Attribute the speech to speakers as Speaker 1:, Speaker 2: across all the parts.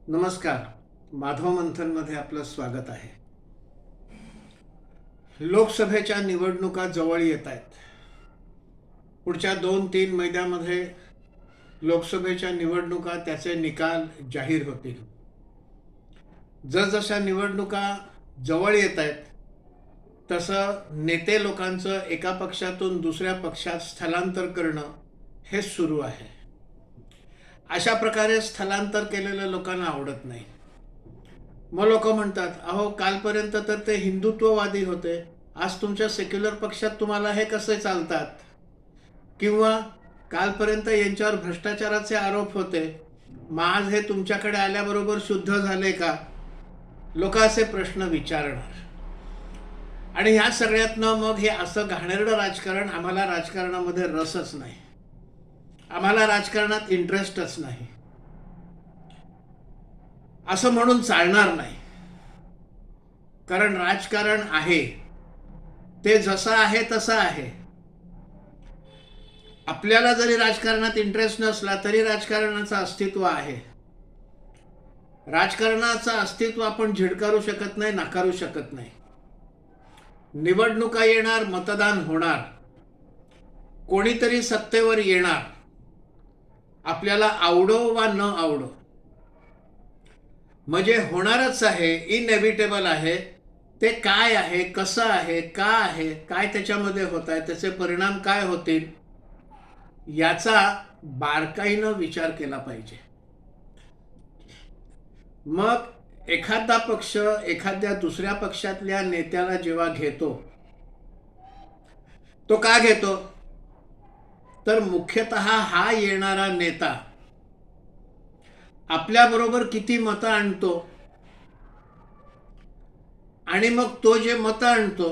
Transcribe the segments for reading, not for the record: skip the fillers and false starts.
Speaker 1: नमस्कार. माधव मंथनमध्ये आपलं स्वागत आहे. लोकसभेच्या निवडणुका जवळ येत आहेत. पुढच्या 2-3 महिन्यामध्ये लोकसभेच्या निवडणुका, त्याचे निकाल जाहीर होतील. जसजशा निवडणुका जवळ येत आहेत तसं नेते लोकांचं एका पक्षातून दुसऱ्या पक्षात स्थलांतर करणं हे सुरू आहे. अशा प्रकारे स्थलांतर केलेल्या लोकांना आवडत नाही. मग लोक म्हणतात, अहो कालपर्यंत तर ते हिंदुत्ववादी होते, आज तुमच्या सेक्युलर पक्षात तुम्हाला हे कसे चालतात? किंवा कालपर्यंत यांच्यावर भ्रष्टाचाराचे आरोप होते, मग आज हे तुमच्याकडे आल्याबरोबर शुद्ध झाले का? लोक असे प्रश्न विचारणार. आणि ह्या सगळ्यातनं मग हे असं घाणेरडं राजकारण, आम्हाला राजकारणामध्ये रसच नाही, आम्हाला राजकारणात इंटरेस्टच नाही, असं म्हणून चालणार नाही. कारण राजकारण आहे ते जसं आहे तसं आहे. आपल्याला जरी राजकारणात इंटरेस्ट नसला तरी राजकारणाचं अस्तित्व आहे. राजकारणाचं अस्तित्व आपण झिडकारू शकत नाही, नाकारू शकत नाही. निवडणुका येणार, मतदान होणार, कोणीतरी सत्तेवर येणार, आपल्याला आवडो वा न आवडो, म्हणजे होणारच आहे, इनएव्हिटेबल आहे. ते काय आहे, कसं आहे, का आहे, काय त्याच्यामध्ये होत आहे, त्याचे परिणाम काय होतील, याचा बारकाईनं विचार केला पाहिजे. मग एखादा पक्ष एखाद्या दुसऱ्या पक्षातल्या नेत्याला जेव्हा घेतो, तो का घेतो? तर मुख्यतः हा येणारा नेता आपल्याबरोबर किती मतं आणतो, आणि मग तो जे मतं आणतो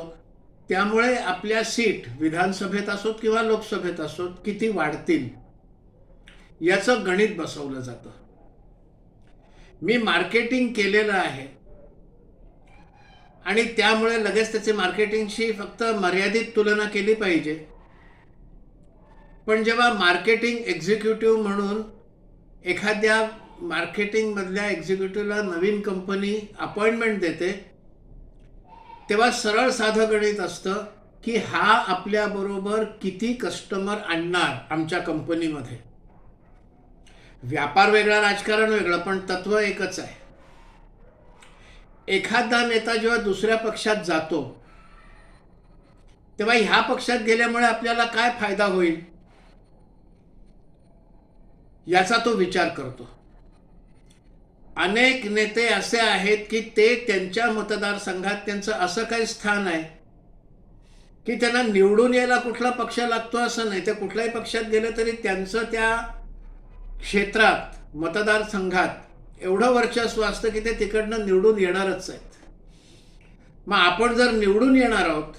Speaker 1: त्यामुळे आपल्या सीट विधानसभेत असोत किंवा लोकसभेत असोत किती वाढतील, याचं गणित बसवलं जातं. मी मार्केटिंग केलेलं आहे आणि त्यामुळे लगेच त्याची मार्केटिंगशी फक्त मर्यादित तुलना केली पाहिजे. पण जेव्हा मार्केटिंग एक्झिक्युटिव्ह म्हणून एखाद्या मार्केटिंगमधल्या एक्झिक्युटिव्हला नवीन कंपनी अपॉइंटमेंट देते, तेव्हा सरळ साधं गणित असतं की हा आपल्याबरोबर किती कस्टमर आणणार आमच्या कंपनीमध्ये. व्यापार वेगळा, राजकारण वेगळं, पण तत्व एकच आहे. एखादा नेता जेव्हा दुसऱ्या पक्षात जातो तेव्हा ह्या पक्षात गेल्यामुळे आपल्याला काय फायदा होईल याचा तो विचार करतो. अनेक नेते असे आहेत की ते त्यांच्या मतदारसंघात त्यांचं असं काही स्थान आहे की त्यांना निवडून यायला कुठला पक्ष लागतो असं नाही. ते कुठल्याही पक्षात गेले तरी त्यांचं त्या क्षेत्रात, मतदारसंघात एवढं वर्चस्व असतं की ते तिकडनं निवडून येणारच आहेत. मग आपण जर निवडून येणार आहोत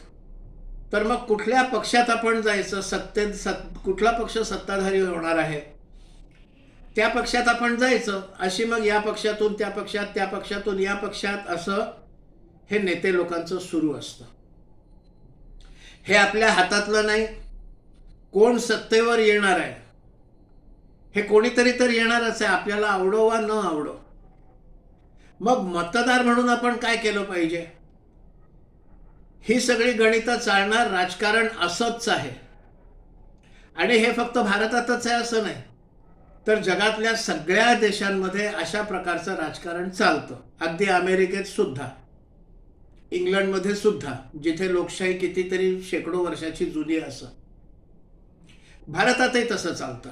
Speaker 1: तर मग कुठल्या पक्षात आपण जायचं, कुठला पक्ष सत्ताधारी होणार आहे त्या पक्षात आपण जायचं. अशी मग या पक्षातून त्या पक्षात, त्या पक्षातून या पक्षात, असं हे नेते लोकांचं सुरू असतं. हे आपल्या हातातलं नाही. कोण सत्तेवर येणार आहे हे कोणीतरी तर येणारच आहे, आपल्याला आवडो वा न आवडो. मग मतदार म्हणून आपण काय केलं पाहिजे? ही सगळी गणितं चालणार राजकारण असंच आहे. आणि हे फक्त भारतातच आहे असं नाही, तर जगातल्या सगळ्या देशांमध्ये अशा प्रकारचं राजकारण चालतं. अगदी अमेरिकेत सुद्धा, इंग्लंडमध्ये सुद्धा, जिथे लोकशाही कितीतरी शेकडो वर्षाची जुनी असं, भारतातही तसं चालतं.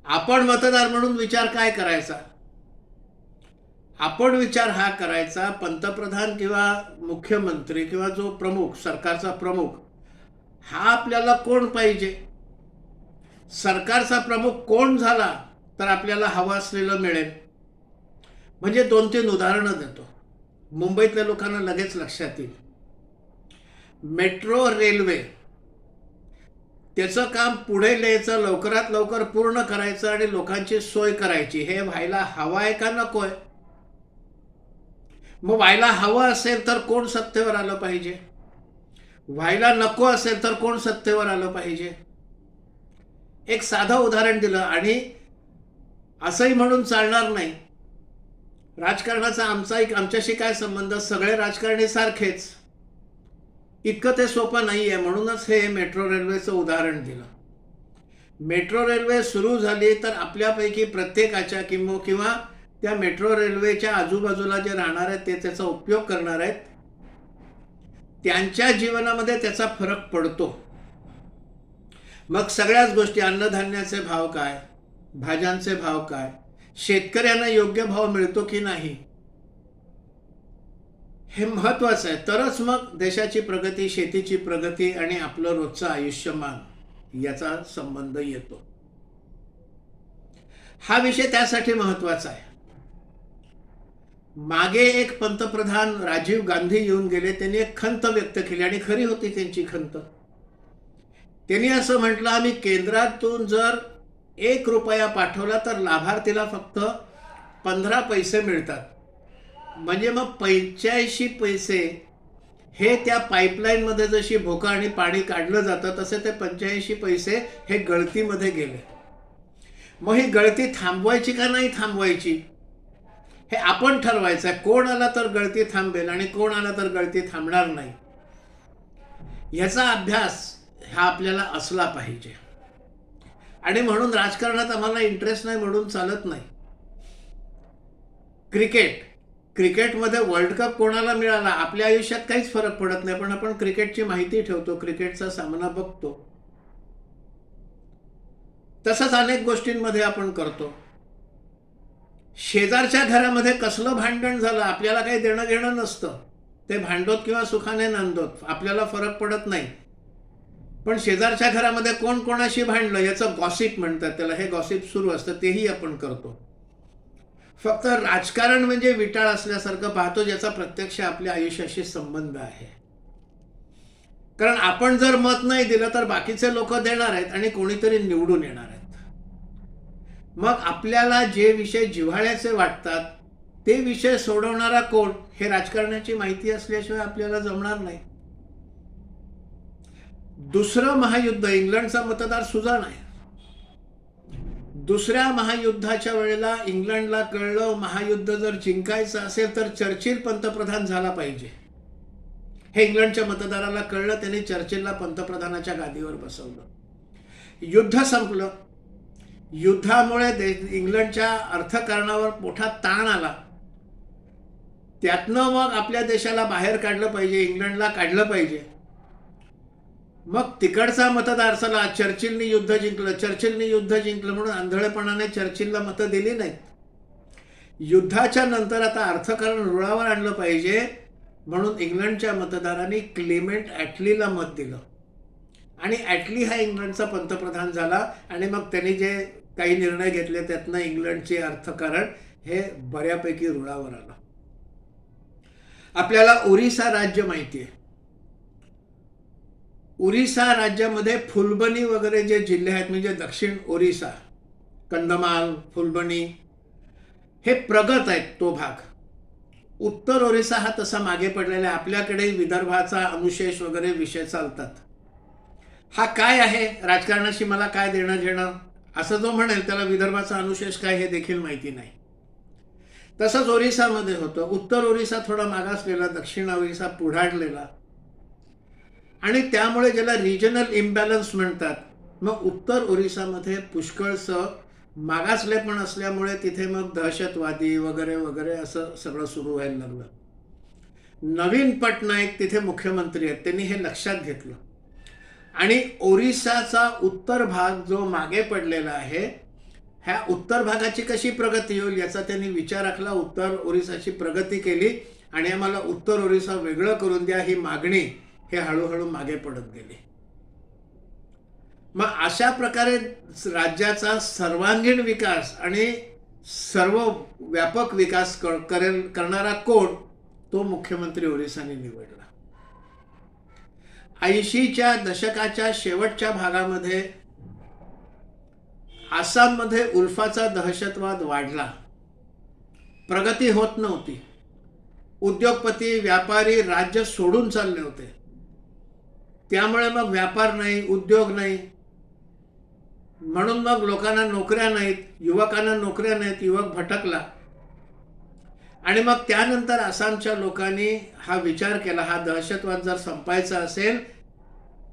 Speaker 1: आपण मतदार म्हणून विचार काय करायचा? आपण विचार हा करायचा, पंतप्रधान किंवा मुख्यमंत्री किंवा जो प्रमुख, सरकारचा प्रमुख, हा आपल्याला कोण पाहिजे? सरकारचा प्रमुख कोण झाला तर आपल्याला हवं असलेलं मिळेल. म्हणजे 2-3 उदाहरणं देतो, मुंबईतल्या लोकांना लगेच लक्षात येईल. मेट्रो रेल्वे, त्याचं काम पुढे न्यायचं, लवकरात लवकर पूर्ण करायचं आणि लोकांची सोय करायची. हे व्हायला हवं आहे का नको आहे? मग व्हायला हवं असेल तर कोण सत्तेवर आलं पाहिजे? व्हायला नको असेल तर कोण सत्तेवर आलं पाहिजे? एक साधं उदाहरण दिलं. आणि असंही म्हणून चालणार नाही राजकारणाचा आमच्याशी काय संबंध, सगळे राजकारणी सारखेच. इतकं ते सोपं नाही आहे. म्हणूनच हे मेट्रो रेल्वेचं उदाहरण दिलं. मेट्रो रेल्वे सुरू झाली तर आपल्यापैकी प्रत्येकाच्या किंवा त्या मेट्रो रेल्वेच्या आजूबाजूला जे राहणार आहेत ते त्याचा उपयोग करणार आहेत, त्यांच्या जीवनामध्ये त्याचा फरक पडतो. मग सगळ्याच गोष्टी, अन्नधान्याचे भाव काय, भाज्यांचे भाव काय, शेतकऱ्यांना योग्य भाव मिळतो की नाही, हे महत्वाचं आहे. तरच मग देशाची प्रगती, शेतीची प्रगती आणि आपलं रोजचं आयुष्यमान याचा संबंध येतो. हा विषय त्यासाठी महत्वाचा आहे. मागे एक पंतप्रधान राजीव गांधी येऊन गेले. त्यांनी एक खंत व्यक्त केली आणि खरी होती त्यांची खंत. त्यांनी असं म्हटलं, आम्ही केंद्रातून जर 1 रुपया पाठवला तर लाभार्थीला फक्त 15 पैसे मिळतात. म्हणजे मग 85 पैसे हे त्या पाईपलाईनमध्ये जशी भोका आणि पाणी काढलं जातं तसे ते 85 पैसे हे गळतीमध्ये गेले. मग ही गळती थांबवायची का नाही थांबवायची हे आपण ठरवायचं आहे. कोण आला तर गळती थांबेल आणि कोण आला तर गळती थांबणार नाही, ह्याचा अभ्यास हा आपल्याला असला पाहिजे. आणि म्हणून राजकारणात आम्हाला इंटरेस्ट नाही म्हणून चालत नाही. क्रिकेटमध्ये वर्ल्ड कप कोणाला मिळाला आपल्या आयुष्यात काहीच फरक पडत नाही, पण आपण क्रिकेटची माहिती ठेवतो, क्रिकेटचा सामना बघतो. तसंच अनेक गोष्टींमध्ये आपण करतो. शेजारच्या घरामध्ये कसलं भांडण झालं आपल्याला काही देणं घेणं नसतं. ते भांडोत किंवा सुखाने नांदोत आपल्याला फरक पडत नाही. पण शेजारच्या घरामध्ये कोण कोणाशी भांडलं याचं गॉसिप म्हणतात त्याला, हे गॉसिप सुरू असतं, तेही आपण करतो. फक्त राजकारण म्हणजे विटाळ असल्यासारखं पाहतो ज्याचा प्रत्यक्ष आपल्या आयुष्याशी संबंध आहे. कारण आपण जर मत नाही दिलं तर बाकीचे लोक देणार आहेत आणि कोणीतरी निवडून येणार आहेत. मग आपल्याला जे विषय जिव्हाळ्याचे वाटतात ते विषय सोडवणारा कोण हे राजकारणाची माहिती असल्याशिवाय आपल्याला जमणार नाही. दुसरं महायुद्ध, इंग्लंडचा मतदार सुजाण आहे. दुसऱ्या महायुद्धाच्या वेळेला इंग्लंडला कळलं महायुद्ध जर जिंकायचं असेल तर चर्चिल पंतप्रधान झाला पाहिजे. हे इंग्लंडच्या मतदाराला कळलं. त्यांनी चर्चिलला पंतप्रधानाच्या गादीवर बसवलं. युद्ध संपलं. युद्धामुळे इंग्लंडच्या अर्थकारणावर मोठा ताण आला. त्यातनं मग आपल्या देशाला बाहेर काढलं पाहिजे, इंग्लंडला काढलं पाहिजे. मग तिकडचा मतदार, चला चर्चिलनी युद्ध जिंकलं म्हणून आंधळेपणाने चर्चिलला मतं दिली नाहीत. युद्धाच्या नंतर आता अर्थकारण रुळावर आणलं पाहिजे म्हणून इंग्लंडच्या मतदारांनी क्लेमेंट ॲटलीला मत दिलं आणि ॲटली हा इंग्लंडचा पंतप्रधान झाला. आणि मग त्यांनी जे काही निर्णय घेतले त्यातनं इंग्लंडचे अर्थकारण हे बऱ्यापैकी रुळावर आलं. आपल्याला ओरिसा राज्य माहिती आहे. ओरिसा राज्यामध्ये फुलबनी वगैरे जे जिल्हे आहेत म्हणजे दक्षिण ओरिसा, कंधमाल, फुलबनी हे प्रगत आहेत तो भाग. उत्तर ओरिसा हा तसा मागे पडलेला आहे. आपल्याकडे विदर्भाचा अनुशेष वगैरे विषय चालतात. हा काय आहे, राजकारणाशी मला काय देणं घेणं असं जो म्हणेल त्याला विदर्भाचा अनुशेष काय हे देखील माहिती नाही. तसंच ओरिसामध्ये होतं. उत्तर ओरिसा थोडा मागासलेला, दक्षिण ओरिसा पुढाडलेला आणि त्यामुळे ज्याला रिजनल इम्बॅलन्स म्हणतात. मग उत्तर ओरिसामध्ये पुष्कळसं मागासलेपण असल्यामुळे तिथे मग दहशतवादी वगैरे वगैरे असं सगळं सुरू व्हायला लागलं. नवीन पटनायक तिथे मुख्यमंत्री आहेत, त्यांनी हे लक्षात घेतलं आणि ओरिसाचा उत्तर भाग जो मागे पडलेला आहे ह्या उत्तर भागाची कशी प्रगती होईल याचा त्यांनी विचार आखला. उत्तर ओरिसाची प्रगती केली आणि आम्हाला उत्तर ओरिसा वेगळं करून द्या ही मागणी हे हळूहळू मागे पडत गेले. मग अशा प्रकारे राज्याचा सर्वांगीण विकास आणि सर्व व्यापक विकास करणारा कोण, तो मुख्यमंत्री ओरिसाने निवडला. 80च्या दशकाच्या शेवटच्या भागामध्ये आसाममध्ये उल्फाचा दहशतवाद वाढला. प्रगती होत नव्हती. उद्योगपती, व्यापारी राज्य सोडून चालले होते. त्यामुळे मग व्यापार नाही, उद्योग नाही, म्हणून मग लोकांना नोकऱ्या नाहीत, युवकांना नोकऱ्या नाहीत, युवक भटकला. आणि मग त्यानंतर आसामच्या लोकांनी हा विचार केला, हा दहशतवाद जर संपायचा असेल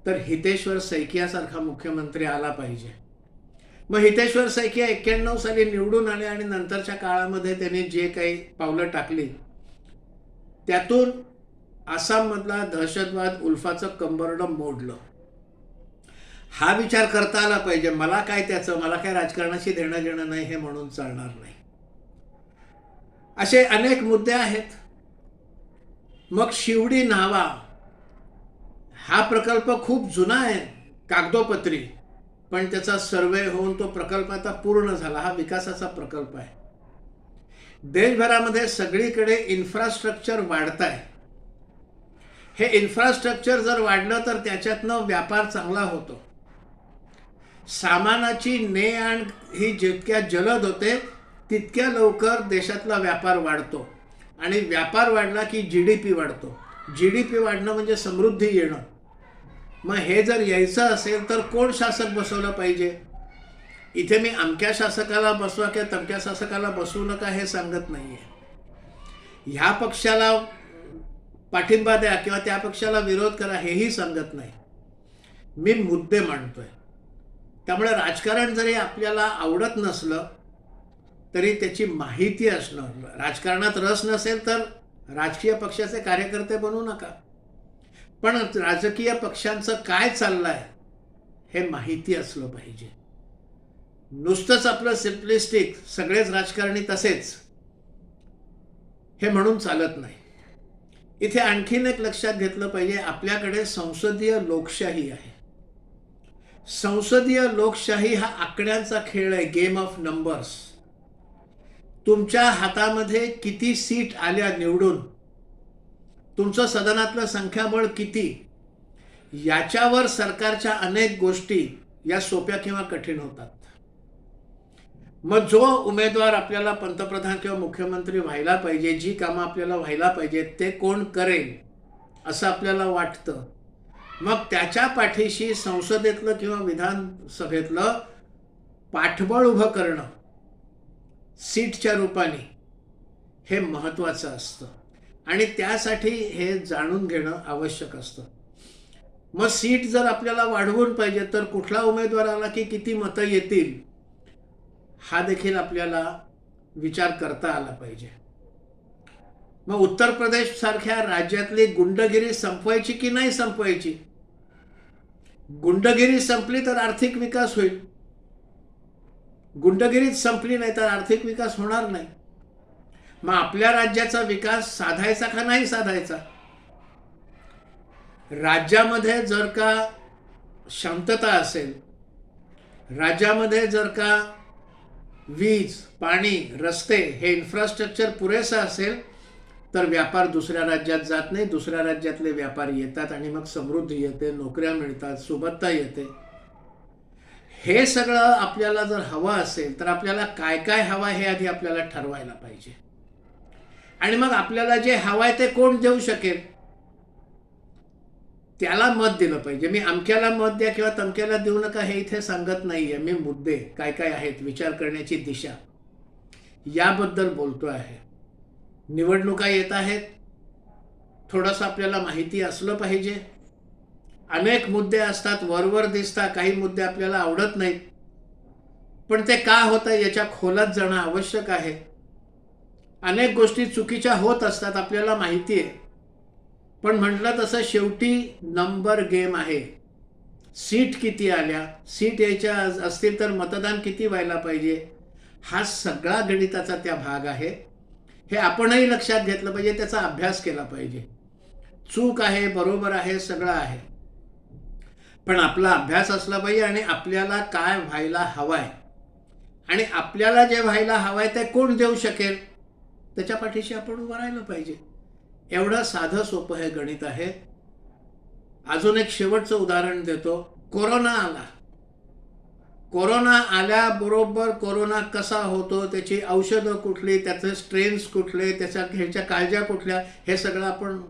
Speaker 1: तर हितेश्वर सैकियासारखा मुख्यमंत्री आला पाहिजे. मग हितेश्वर सैकिया 91 साली निवडून आले आणि नंतरच्या काळामध्ये त्यांनी जे काही पावलं टाकली त्यातून आसाममधला दहशतवाद उल्फाचं कंबरडं मोडलं. हा विचार करता आला पाहिजे. मला काय राजकारणाशी देणं घेणं नाही हे म्हणून चालणार नाही. असे अनेक मुद्दे आहेत. मग शिवडी न्हावा हा प्रकल्प खूप जुना आहे कागदोपत्री, पण त्याचा सर्वे होऊन तो प्रकल्प आता पूर्ण झाला. हा विकासाचा प्रकल्प आहे. देशभरामध्ये सगळीकडे इन्फ्रास्ट्रक्चर वाढत आहे. हे इन्फ्रास्ट्रक्चर जर वाढलं तर त्याच्यातनं व्यापार चांगला होतो. सामानाची ने आण ही जितक्या जलद होते तितक्या लवकर देशातला व्यापार वाढतो आणि व्यापार वाढला की जीडीपी वाढतो. जीडीपी वाढणं म्हणजे समृद्धी येणं. मग हे जर यायचं असेल तर कोण शासक बसवलं पाहिजे? इथे मी अमक्या शासकाला बसवा किंवा तमक्या शासकाला बसवू नका हे सांगत नाहीये. ह्या पक्षाला पाठिंबा द्या किंवा त्या पक्षाला विरोध करा हेही सांगत नाही. मी मुद्दे मांडतोय. त्यामुळे राजकारण जरी आपल्याला आवडत नसलं तरी त्याची माहिती असणं, राजकारणात रस नसेल तर राजकीय पक्षाचे कार्यकर्ते बनू नका, पण राजकीय पक्षांचं काय चाललंय हे माहिती असलं पाहिजे. नुसतंच आपलं सिम्प्लिस्टिक सगळेच राजकारणी तसेच हे म्हणून चालत नाही. इथे आणखीन एक लक्षात घेतलं पाहिजे, आपल्याकडे संसदीय लोकशाही आहे. संसदीय लोकशाही हा आकड्यांचा खेळ आहे, गेम ऑफ नंबर्स. तुमच्या हातामध्ये किती सीट आल्या निवडून, तुमचं सदनातलं संख्याबळ किती, याच्यावर सरकारच्या अनेक गोष्टी या सोप्या किंवा कठीण होतात. मग जो उमेदवार आपल्याला पंतप्रधान किंवा मुख्यमंत्री व्हायला पाहिजे, जी कामं आपल्याला व्हायला पाहिजे ते कोण करेल असं आपल्याला वाटतं, मग त्याच्या पाठीशी संसदेतलं किंवा विधानसभेतलं पाठबळ उभं करणं सीटच्या रूपाने हे महत्त्वाचं असतं आणि त्यासाठी हे जाणून घेणं आवश्यक असतं. मग सीट जर आपल्याला वाढवून पाहिजे तर कुठला उमेदवार आला की किती मतं येतील हा देखील आपल्याला विचार करता आला पाहिजे. मग उत्तर प्रदेश सारख्या राज्यातली गुंडगिरी संपवायची की नाही संपवायची? गुंडगिरी संपली तर आर्थिक विकास होईल. गुंडगिरीच संपली नाही तर आर्थिक विकास होणार नाही. मग आपल्या राज्याचा विकास साधायचा का नाही साधायचा? राज्यामध्ये जर का शांतता असेल, राज्यामध्ये जर का वीज, पाणी, रस्ते हे इन्फ्रास्ट्रक्चर पुरेसं असेल तर व्यापार दुसऱ्या राज्यात जात नाही, दुसऱ्या राज्यातले व्यापार येतात आणि मग समृद्धी येते, नोकऱ्या मिळतात, सुबत्ता येते. हे सगळं आपल्याला जर हवं असेल तर आपल्याला काय काय हवं हे आधी आपल्याला ठरवायला पाहिजे आणि मग आपल्याला जे हवं आहे ते कोण देऊ शकेल त्याला मत दिलं पाहिजे. मी अमक्याला मत द्या किंवा तमक्याला देऊ नका हे इथे सांगत नाहीये. मी मुद्दे काय काय आहेत, विचार करण्याची दिशा याबद्दल बोलतो आहे. निवडणुका येत आहेत, थोडंसं आपल्याला माहिती असलं पाहिजे. अनेक मुद्दे असतात, वरवर दिसतात, काही मुद्दे आपल्याला आवडत नाहीत, पण ते का होत आहे याच्या खोलात जाणं आवश्यक आहे. अनेक गोष्टी चुकीच्या होत असतात आपल्याला माहिती आहे, पण म्हटलं तसं शेवटी नंबर गेम आहे. सीट किती आल्या, सीट यायच्या असतील तर मतदान किती व्हायला पाहिजे, हा सगळा गणिताचा त्या भाग आहे. हे आपणही लक्षात घेतलं पाहिजे, त्याचा अभ्यास केला पाहिजे. चूक आहे, बरोबर आहे, सगळं आहे, पण आपला अभ्यास असला पाहिजे आणि आपल्याला काय व्हायला हवंय आणि आपल्याला जे व्हायला हवंय ते कोण देऊ शकेल त्याच्या पाठीशी आपण उभं राहिलं पाहिजे. एवढं साधं सोपं हे गणित आहे. अजून एक शेवटचं उदाहरण देतो. कोरोना आला. कोरोना आल्याबरोबर कोरोना कसा होतो, त्याची औषधं कुठली, त्याचे स्ट्रेन्स कुठले, ह्याच्या काळज्या कुठल्या, हे सगळं आपण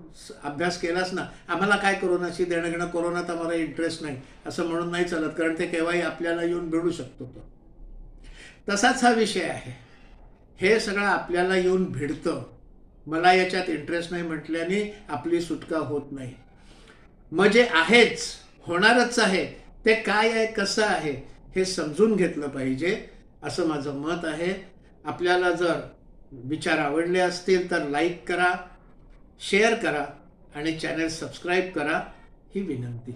Speaker 1: अभ्यास केलाच ना. आम्हाला काय कोरोनाशी देणं घेणं, कोरोनात आम्हाला इंटरेस्ट नाही असं म्हणून नाही चालत, कारण ते केव्हाही आपल्याला येऊन भिडू शकतो. तो तसाच हा विषय आहे. हे सगळं आपल्याला येऊन भिडतं मला याच्यात इंटरेस्ट नाही म्हटल्याने आपली सुटका होत नाही. मग जे आहेच, होणारच आहे, ते काय आहे, कसं आहे हे समजून घेतलं पाहिजे, असं माझं मत आहे. आपल्याला जर विचार आवडले असतील तर लाईक करा, शेअर करा आणि चॅनल सबस्क्राईब करा ही विनंती.